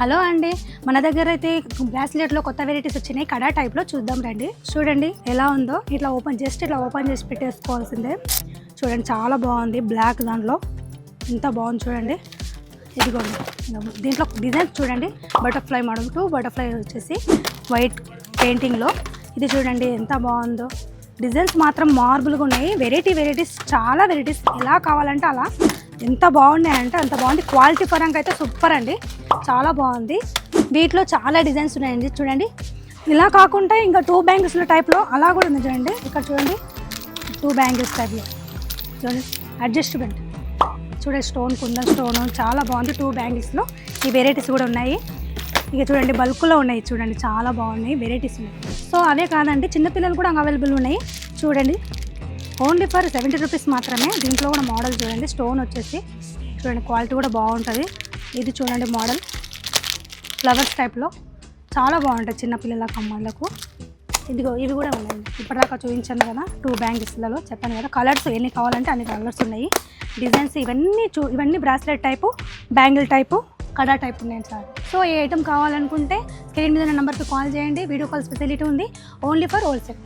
Hello అండి, మన దగ్గర అయితే బ్రాస్లెట్లో కొత్త వెరైటీస్ వచ్చినాయి. కడా టైప్లో చూద్దాం రండి. చూడండి ఎలా ఉందో. ఇట్లా ఓపెన్ చేసి పెట్టేసుకోవాల్సిందే. చూడండి చాలా బాగుంది. బ్లాక్ దాంట్లో ఎంత బాగుంది చూడండి. ఇదిగోండి దీంట్లో డిజైన్స్ చూడండి. బటర్ఫ్లై మోడల్ టు బటర్ఫ్లై వచ్చేసి వైట్ పెయింటింగ్లో. ఇది చూడండి ఎంత బాగుందో. డిజైన్స్ మాత్రం మార్బుల్గా ఉన్నాయి. వెరైటీస్ చాలా వెరైటీస్. ఎలా కావాలంటే అలా. ఎంత బాగున్నాయంటే అంత బాగుంది. క్వాలిటీ పరంగా అయితే సూపర్ అండి, చాలా బాగుంది. వీటిలో చాలా డిజైన్స్ ఉన్నాయండి. చూడండి ఇలా కాకుండా ఇంకా 2 బ్యాంగిల్స్ల టైప్లో అలా కూడా ఉంది చూడండి. ఇక్కడ చూడండి 2 బ్యాంగిల్స్ టైప్లో చూడండి. అడ్జస్ట్మెంట్ చూడండి, స్టోన్ కుందన్ స్టోన్ చాలా బాగుంది. 2 బ్యాంగిల్స్లో ఈ వెరైటీస్ కూడా ఉన్నాయి. ఇక చూడండి బల్క్లో ఉన్నాయి చూడండి, చాలా బాగున్నాయి వెరైటీస్ ఉన్నాయి. సో అవే కాదండి, చిన్నపిల్లలు కూడా అవైలబుల్ ఉన్నాయి. చూడండి ఓన్లీ ఫర్ 70 రూపీస్ మాత్రమే. దీంట్లో కూడా మోడల్ చూడండి. స్టోన్ వచ్చేసి చూడండి, క్వాలిటీ కూడా బాగుంటుంది. ఇది చూడండి మోడల్ ఫ్లవర్స్ టైప్లో చాలా బాగుంటుంది చిన్నపిల్లల అమ్మాయిలకు. ఇదిగో ఇవి కూడా ఉన్నాయి. ఇప్పటిదాకా చూపించాను కదా 2 బ్యాంగిల్స్లలో చెప్పాను కదా. కలర్స్ ఎన్ని కావాలంటే అన్ని కలర్స్ ఉన్నాయి. డిజైన్స్ ఇవన్నీ బ్రాస్లెట్ టైపు, బ్యాంగిల్ టైపు, కడా టైప్ ఉన్నాయి సార్. సో ఈ ఐటమ్ కావాలనుకుంటే స్క్రీన్ మీద ఉన్న నెంబర్కి కాల్ చేయండి. వీడియో కాల్ ఫెసిలిటీ ఉంది. Only for wholesale.